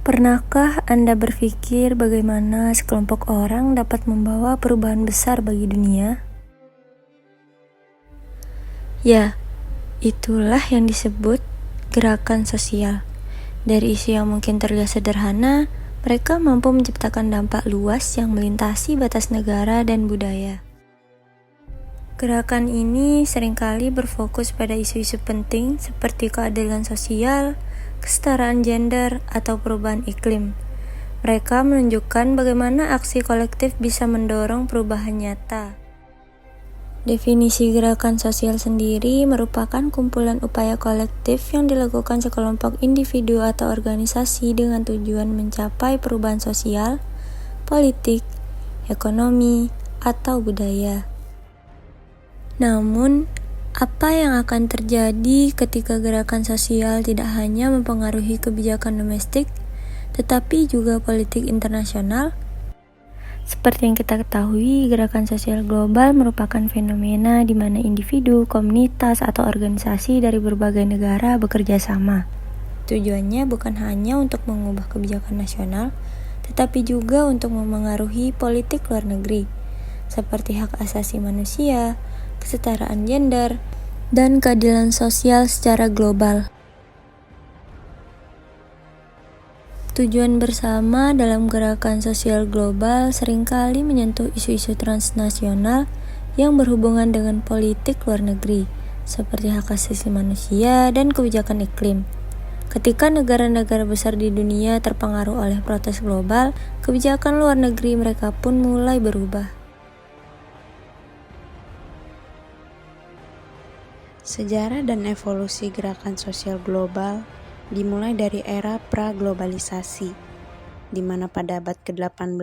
Pernahkah Anda berpikir bagaimana sekelompok orang dapat membawa perubahan besar bagi dunia? Ya, itulah yang disebut gerakan sosial. Dari isu yang mungkin terlihat sederhana, mereka mampu menciptakan dampak luas yang melintasi batas negara dan budaya. Gerakan ini seringkali berfokus pada isu-isu penting seperti keadilan sosial, kesetaraan gender, atau perubahan iklim. Mereka menunjukkan bagaimana aksi kolektif bisa mendorong perubahan nyata. Definisi gerakan sosial sendiri merupakan kumpulan upaya kolektif yang dilakukan sekelompok individu atau organisasi dengan tujuan mencapai perubahan sosial, politik, ekonomi, atau budaya. Namun, apa yang akan terjadi ketika gerakan sosial tidak hanya mempengaruhi kebijakan domestik, tetapi juga politik internasional? Seperti yang kita ketahui, gerakan sosial global merupakan fenomena di mana individu, komunitas, atau organisasi dari berbagai negara bekerja sama. Tujuannya bukan hanya untuk mengubah kebijakan nasional, tetapi juga untuk memengaruhi politik luar negeri, seperti hak asasi manusia, kesetaraan gender, dan keadilan sosial secara global. Tujuan bersama dalam gerakan sosial global seringkali menyentuh isu-isu transnasional yang berhubungan dengan politik luar negeri, seperti hak asasi manusia dan kebijakan iklim. Ketika negara-negara besar di dunia terpengaruh oleh protes global, kebijakan luar negeri mereka pun mulai berubah. Sejarah dan evolusi gerakan sosial global dimulai dari era pra-globalisasi, di mana pada abad ke-18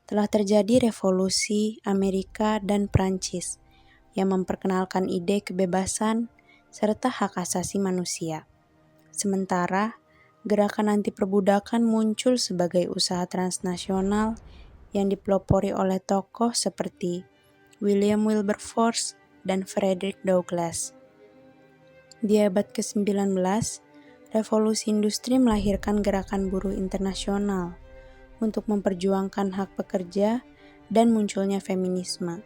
telah terjadi revolusi Amerika dan Prancis yang memperkenalkan ide kebebasan serta hak asasi manusia. Sementara, gerakan anti perbudakan muncul sebagai usaha transnasional yang dipelopori oleh tokoh seperti William Wilberforce dan Frederick Douglass. Di abad ke-19, revolusi industri melahirkan gerakan buruh internasional untuk memperjuangkan hak pekerja dan munculnya feminisme.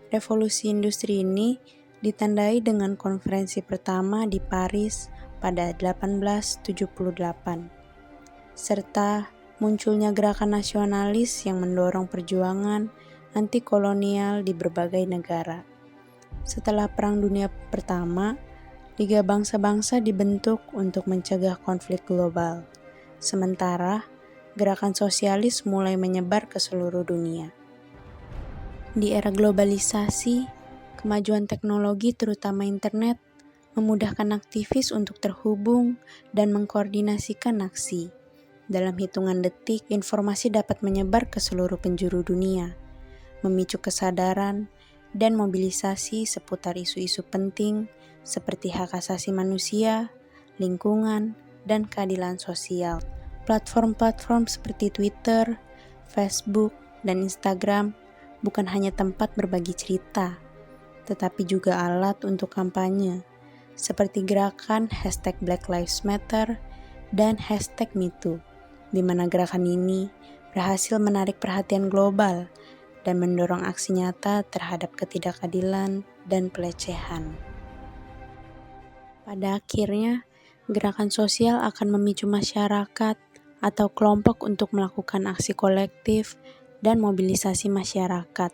Revolusi industri ini ditandai dengan konferensi pertama di Paris pada 1878, serta munculnya gerakan nasionalis yang mendorong perjuangan anti kolonial di berbagai negara. Setelah Perang Dunia Pertama, Liga Bangsa-Bangsa dibentuk untuk mencegah konflik global. Sementara, gerakan sosialis mulai menyebar ke seluruh dunia. Di era globalisasi, kemajuan teknologi terutama internet memudahkan aktivis untuk terhubung dan mengkoordinasikan aksi. Dalam hitungan detik, informasi dapat menyebar ke seluruh penjuru dunia, memicu kesadaran dan mobilisasi seputar isu-isu penting seperti hak asasi manusia, lingkungan, dan keadilan sosial. Platform-platform seperti Twitter, Facebook, dan Instagram bukan hanya tempat berbagi cerita, tetapi juga alat untuk kampanye, seperti gerakan #BlackLivesMatter dan #MeToo, di mana gerakan ini berhasil menarik perhatian global dan mendorong aksi nyata terhadap ketidakadilan dan pelecehan. Pada akhirnya, gerakan sosial akan memicu masyarakat atau kelompok untuk melakukan aksi kolektif dan mobilisasi masyarakat.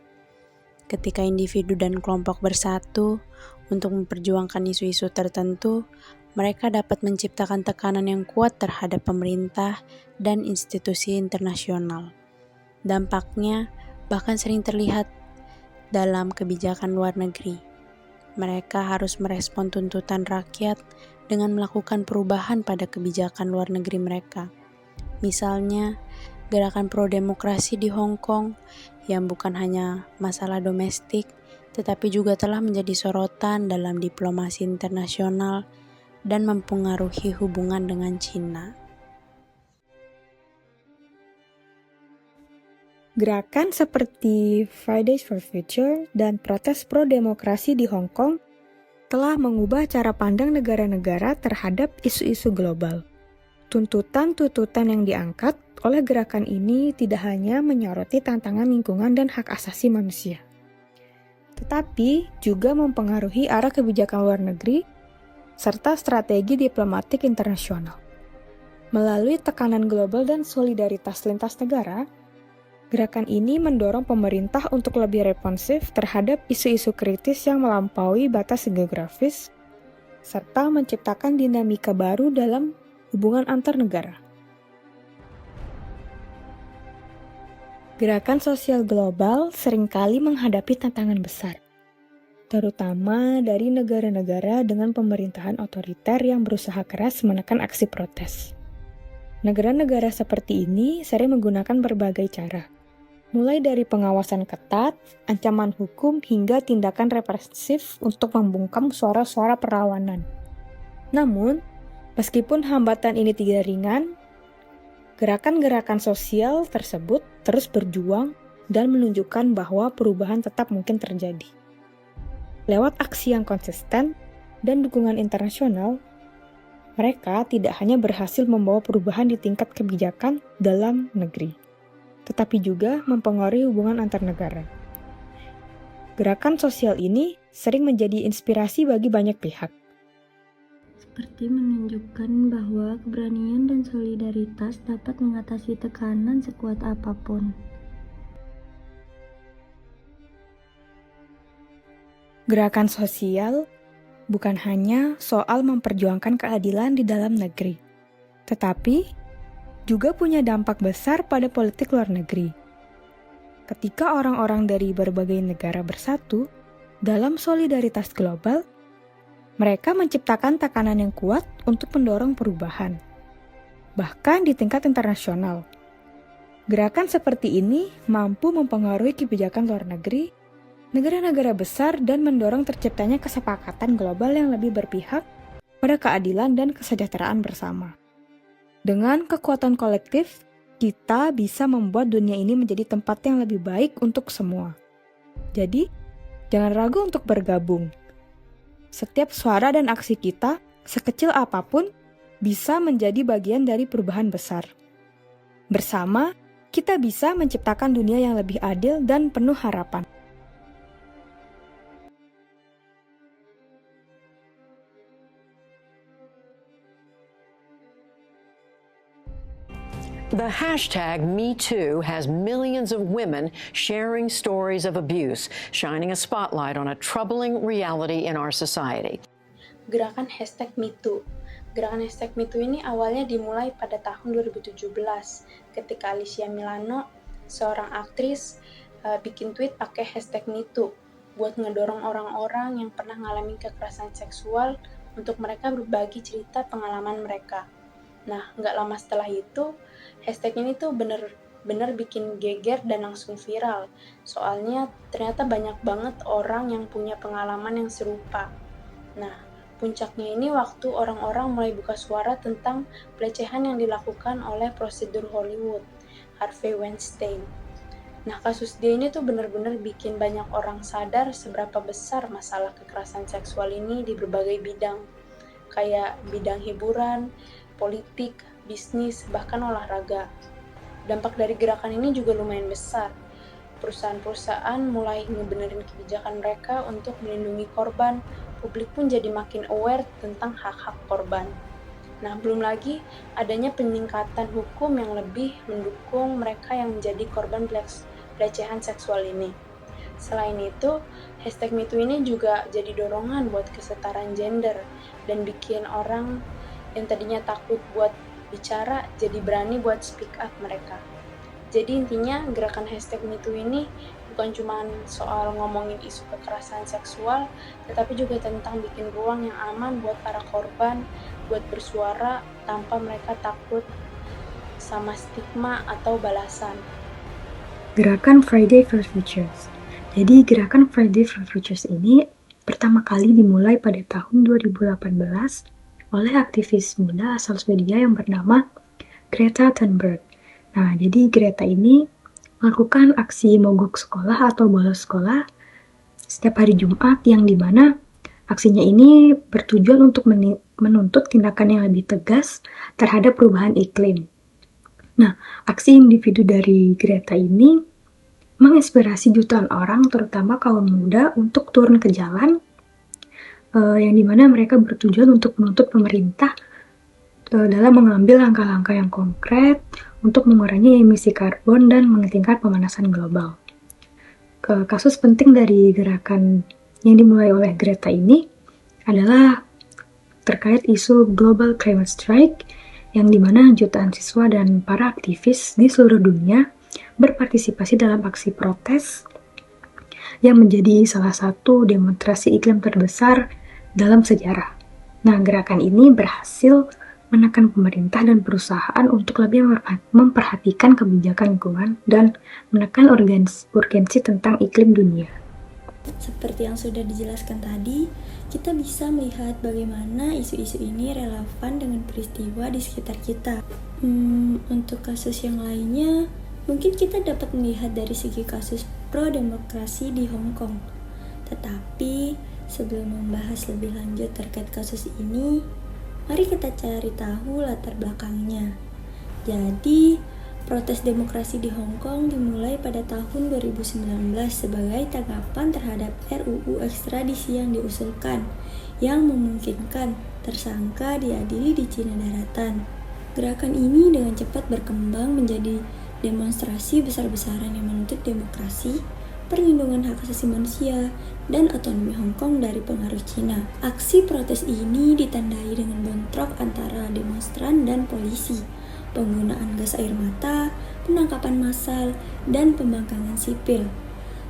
Ketika individu dan kelompok bersatu untuk memperjuangkan isu-isu tertentu, mereka dapat menciptakan tekanan yang kuat terhadap pemerintah dan institusi internasional. Dampaknya bahkan sering terlihat dalam kebijakan luar negeri. Mereka harus merespon tuntutan rakyat dengan melakukan perubahan pada kebijakan luar negeri mereka. Misalnya, gerakan pro-demokrasi di Hong Kong yang bukan hanya masalah domestik, tetapi juga telah menjadi sorotan dalam diplomasi internasional dan mempengaruhi hubungan dengan China. Gerakan seperti Fridays for Future dan protes pro-demokrasi di Hong Kong telah mengubah cara pandang negara-negara terhadap isu-isu global. Tuntutan-tuntutan yang diangkat oleh gerakan ini tidak hanya menyoroti tantangan lingkungan dan hak asasi manusia, tetapi juga mempengaruhi arah kebijakan luar negeri serta strategi diplomatik internasional. Melalui tekanan global dan solidaritas lintas negara, gerakan ini mendorong pemerintah untuk lebih responsif terhadap isu-isu kritis yang melampaui batas geografis, serta menciptakan dinamika baru dalam hubungan antar negara. Gerakan sosial global seringkali menghadapi tantangan besar, terutama dari negara-negara dengan pemerintahan otoriter yang berusaha keras menekan aksi protes. Negara-negara seperti ini sering menggunakan berbagai cara, mulai dari pengawasan ketat, ancaman hukum, hingga tindakan represif untuk membungkam suara-suara perlawanan. Namun, meskipun hambatan ini tidak ringan, gerakan-gerakan sosial tersebut terus berjuang dan menunjukkan bahwa perubahan tetap mungkin terjadi. Lewat aksi yang konsisten dan dukungan internasional, mereka tidak hanya berhasil membawa perubahan di tingkat kebijakan dalam negeri, tetapi juga mempengaruhi hubungan antar negara. Gerakan sosial ini sering menjadi inspirasi bagi banyak pihak, seperti menunjukkan bahwa keberanian dan solidaritas dapat mengatasi tekanan sekuat apapun. Gerakan sosial bukan hanya soal memperjuangkan keadilan di dalam negeri, tetapi juga punya dampak besar pada politik luar negeri. Ketika orang-orang dari berbagai negara bersatu dalam solidaritas global, mereka menciptakan tekanan yang kuat untuk mendorong perubahan, bahkan di tingkat internasional. Gerakan seperti ini mampu mempengaruhi kebijakan luar negeri, negara-negara besar, dan mendorong terciptanya kesepakatan global yang lebih berpihak pada keadilan dan kesejahteraan bersama. Dengan kekuatan kolektif, kita bisa membuat dunia ini menjadi tempat yang lebih baik untuk semua. Jadi, jangan ragu untuk bergabung. Setiap suara dan aksi kita, sekecil apapun, bisa menjadi bagian dari perubahan besar. Bersama, kita bisa menciptakan dunia yang lebih adil dan penuh harapan. The hashtag #MeToo has millions of women sharing stories of abuse, shining a spotlight on a troubling reality in our society. Gerakan #MeToo. Gerakan #MeToo ini awalnya dimulai pada tahun 2017 ketika Alicia Milano, seorang aktris, bikin tweet pakai #MeToo buat ngedorong orang-orang yang pernah ngalamin kekerasan seksual untuk mereka berbagi cerita pengalaman mereka. Nah, nggak lama setelah itu, hashtag ini tuh bener-bener bikin geger dan langsung viral. Soalnya ternyata banyak banget orang yang punya pengalaman yang serupa. Nah, puncaknya ini waktu orang-orang mulai buka suara tentang pelecehan yang dilakukan oleh prosedur Hollywood, Harvey Weinstein. Nah, kasus dia ini tuh bener-bener bikin banyak orang sadar seberapa besar masalah kekerasan seksual ini di berbagai bidang, kayak bidang hiburan, politik, bisnis, bahkan olahraga. Dampak dari gerakan ini juga lumayan besar. Perusahaan-perusahaan mulai ngebenerin kebijakan mereka untuk melindungi korban, publik pun jadi makin aware tentang hak-hak korban. Nah, belum lagi adanya peningkatan hukum yang lebih mendukung mereka yang menjadi korban pelecehan seksual ini. Selain itu, #MeToo ini juga jadi dorongan buat kesetaraan gender dan bikin orang yang tadinya takut buat bicara jadi berani buat speak up mereka. Jadi intinya gerakan #MeToo ini bukan cuma soal ngomongin isu kekerasan seksual, tetapi juga tentang bikin ruang yang aman buat para korban buat bersuara tanpa mereka takut sama stigma atau balasan. Gerakan Friday for Futures. Jadi gerakan Friday for Futures ini pertama kali dimulai pada tahun 2018 oleh aktivis muda asal Swedia yang bernama Greta Thunberg. Nah, jadi Greta ini melakukan aksi mogok sekolah atau bolos sekolah setiap hari Jumat yang dimana Aksinya ini bertujuan untuk menuntut tindakan yang lebih tegas terhadap perubahan iklim. Nah, aksi individu dari Greta ini menginspirasi jutaan orang, terutama kaum muda, untuk turun ke jalan, yang dimana mereka bertujuan untuk menuntut pemerintah dalam mengambil langkah-langkah yang konkret untuk mengurangi emisi karbon dan menghentikan pemanasan global. Kasus penting dari gerakan yang dimulai oleh Greta ini adalah terkait isu Global Climate Strike, yang dimana jutaan siswa dan para aktivis di seluruh dunia berpartisipasi dalam aksi protes yang menjadi salah satu demonstrasi iklim terbesar dalam sejarah. Nah, gerakan ini berhasil menekan pemerintah dan perusahaan untuk lebih memperhatikan kebijakan lingkungan dan menekan urgensi tentang iklim dunia. Seperti yang sudah dijelaskan tadi, kita bisa melihat bagaimana isu-isu ini relevan dengan peristiwa di sekitar kita. Untuk kasus yang lainnya, mungkin kita dapat melihat dari segi kasus pro-demokrasi di Hong Kong. Tetapi, sebelum membahas lebih lanjut terkait kasus ini, mari kita cari tahu latar belakangnya. Jadi, protes demokrasi di Hong Kong dimulai pada tahun 2019 sebagai tanggapan terhadap RUU ekstradisi yang diusulkan, yang memungkinkan tersangka diadili di Cina Daratan. Gerakan ini dengan cepat berkembang menjadi demonstrasi besar-besaran yang menuntut demokrasi, perlindungan hak asasi manusia, dan otonomi Hong Kong dari pengaruh Cina. Aksi protes ini ditandai dengan bentrok antara demonstran dan polisi, penggunaan gas air mata, penangkapan massal, dan pembangkangan sipil.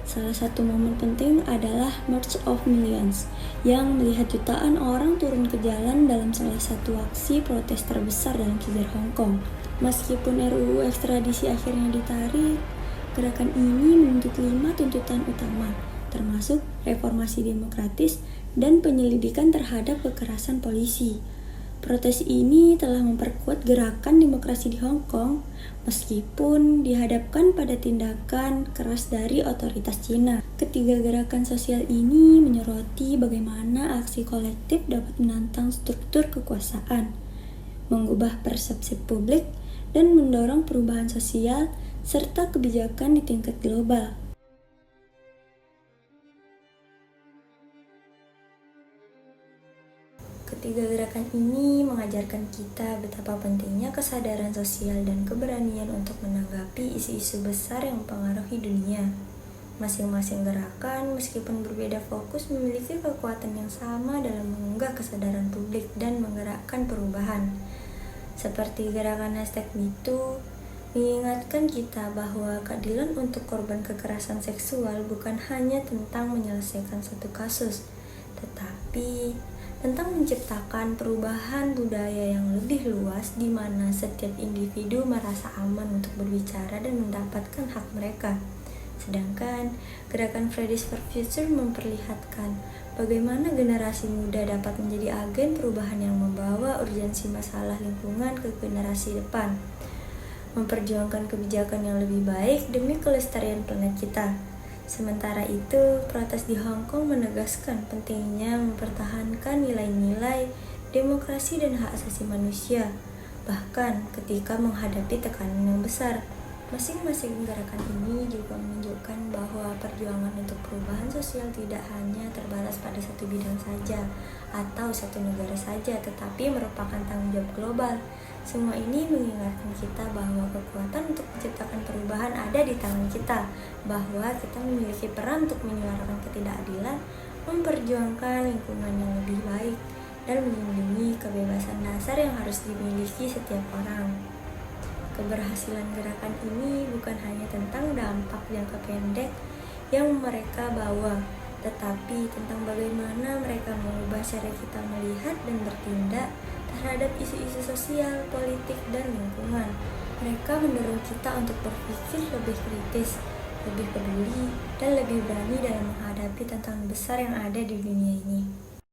Salah satu momen penting adalah March of Millions, yang melihat jutaan orang turun ke jalan dalam salah satu aksi protes terbesar dalam sejarah Hong Kong. Meskipun RUU ekstradisi akhirnya ditarik, gerakan ini menuntut 5 tuntutan utama, termasuk reformasi demokratis dan penyelidikan terhadap kekerasan polisi. Protes ini telah memperkuat gerakan demokrasi di Hong Kong, meskipun dihadapkan pada tindakan keras dari otoritas Cina. Ketiga gerakan sosial ini menyoroti bagaimana aksi kolektif dapat menantang struktur kekuasaan, mengubah persepsi publik, dan mendorong perubahan sosial serta kebijakan di tingkat global. Ketiga gerakan ini mengajarkan kita betapa pentingnya kesadaran sosial dan keberanian untuk menanggapi isu-isu besar yang mempengaruhi dunia. Masing-masing gerakan, meskipun berbeda fokus, memiliki kekuatan yang sama dalam mengunggah kesadaran publik dan menggerakkan perubahan. Seperti gerakan #MeToo, mengingatkan kita bahwa keadilan untuk korban kekerasan seksual bukan hanya tentang menyelesaikan satu kasus, tetapi tentang menciptakan perubahan budaya yang lebih luas di mana setiap individu merasa aman untuk berbicara dan mendapatkan hak mereka. Sedangkan gerakan Fridays for Future memperlihatkan bagaimana generasi muda dapat menjadi agen perubahan yang membawa urgensi masalah lingkungan ke generasi depan, memperjuangkan kebijakan yang lebih baik demi kelestarian planet kita. Sementara itu, protes di Hong Kong menegaskan pentingnya mempertahankan nilai-nilai demokrasi dan hak asasi manusia, bahkan ketika menghadapi tekanan yang besar. Masing-masing gerakan ini juga menunjukkan bahwa perjuangan untuk perubahan sosial tidak hanya terbatas pada satu bidang saja atau satu negara saja, tetapi merupakan tanggung jawab global. Semua ini mengingatkan kita bahwa kekuatan untuk menciptakan perubahan ada di tangan kita, bahwa kita memiliki peran untuk menyuarakan ketidakadilan, memperjuangkan lingkungan yang lebih baik, dan melindungi kebebasan dasar yang harus dimiliki setiap orang. Keberhasilan gerakan ini bukan hanya tentang dampak jangka pendek yang mereka bawa, tetapi tentang bagaimana mereka mengubah cara kita melihat dan bertindak terhadap isu-isu sosial, politik, dan lingkungan. Mereka mendorong kita untuk berpikir lebih kritis, lebih peduli, dan lebih berani dalam menghadapi tantangan besar yang ada di dunia ini.